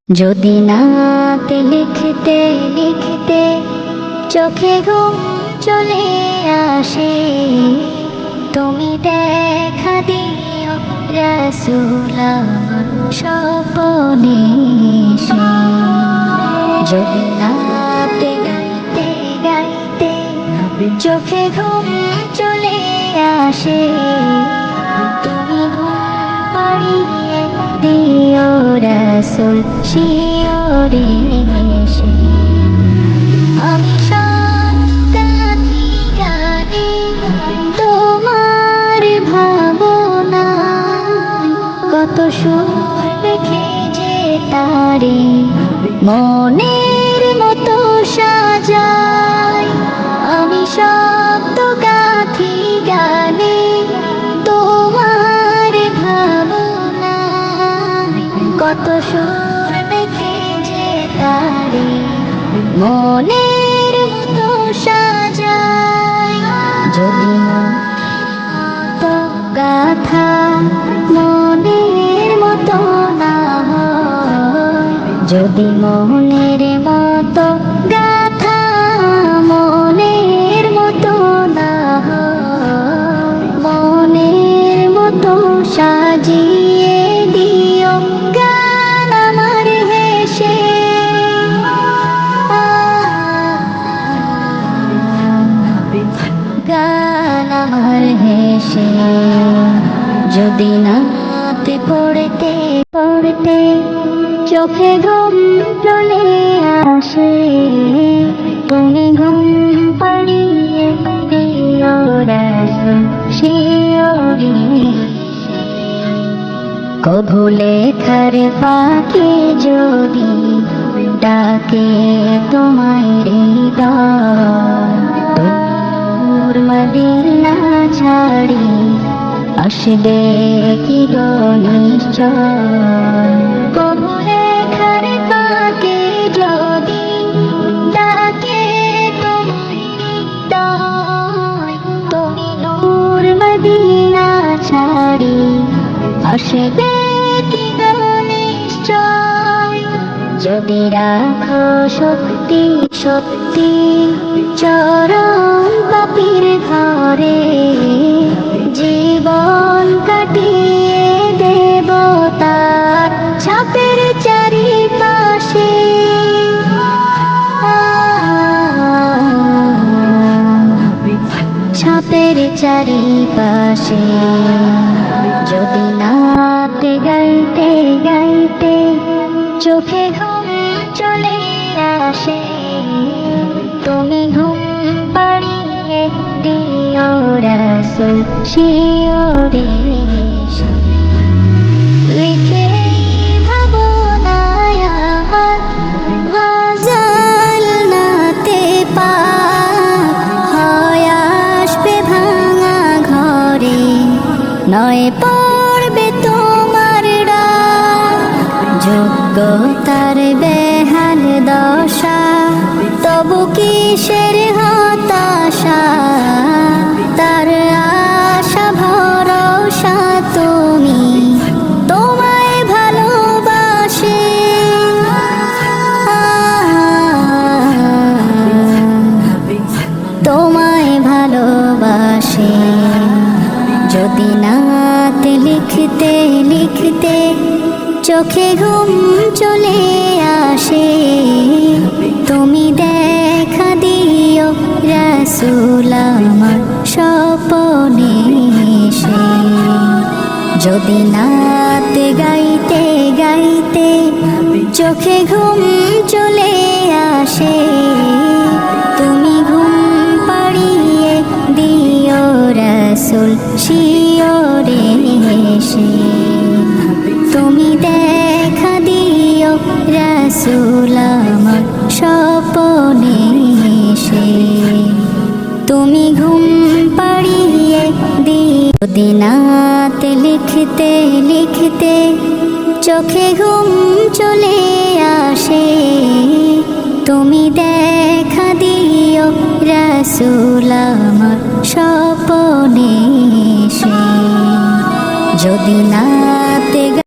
যদি নাতে লিখতে লিখতে চোখে ঘুম চলে আসে, তুমি দেখা দিও রাসূল আমার স্বপ্নে এসে। যদি নাতে গাইতে গাইতে চোখে ঘুম চলে আসে, তুমি ঘুম পাড়িয়ে দিও রাসূল শিয়রে এসে। আমি সন্তানি গানে তোমার ভাবনা, কত সুর রেখে যে তারে মনের মতো সাজাই। আমি শব্দ গাথি গানে তোমার ভাবনা, কত সুর রেখে যে তারে মনের মতো সাজাই। যদি মতো গাথা মনের মতো না হয়, যদি মনের মতো গাথা মনের মতো না হয়, মনের মতো সাজিয়ে দিও গান আমার হেসে। গান আমার হেসে। যদি নাতে পড়তে পড়তে চোখে ঘুম চলে আসে, তুমি ঘুম পাড়িয়ে দিও রাসূল শিয়রে। কভু লেখার ফাঁকে যদি ডাকে তোমায় হৃদয়, দূর মদিনা ছাড়ি আসবে কি গো নিশ্চয়। কভু লেখার ফাঁকে যদি ডাকে তোমায় হৃদয়, তুমি দূর মদিনা ছাড়ি আসবে কি গো নিশ্চয়। যদি রাখো সত্যি সত্যি চরণ পাপীর ঘরে, জীবন কাটিয়ে দেব তার ছাপের চারিপাশে। ছাপের চারিপাশে। যদি নাতে গাইতে গাইতে চোখে ঘুম চলে আসে, তুমি ঘুম পাড়িয়ে দিও রাসূল শিয়রে এসে। লিখে ভাবনায় আমার গজল নাতে পাক হয় আসবে ভাঙা ঘরে, নয় পড়বে তোমার ডাক। যোগ্যতার বেহাল দশা, তবু কিসের হতাশা, তার আশা ভরসা তুমি, তোমায় ভালোবাসে। তোমায় ভালোবাসে। যদি নাতে লিখতে লিখতে চোখে ঘুম চলে আসে, তুমি দেখা দিও রাসূল আমার স্বপ্নে এসে। যদি নাতে গাইতে গাইতে চোখে ঘুম চলে আসে, তুমি ঘুম পাড়িয়ে দিও রাসূল শিয়রে এসে। তুমি দেখা দিও রাসূল আমার স্বপ্নে এসে। তুমি ঘুম পাড়িয়ে দিও। যদি নাতে লিখতে লিখতে চোখে ঘুম চলে আসে, তুমি দেখা দিও রাসূল আমার স্বপ্নে এসে। যদি নাতে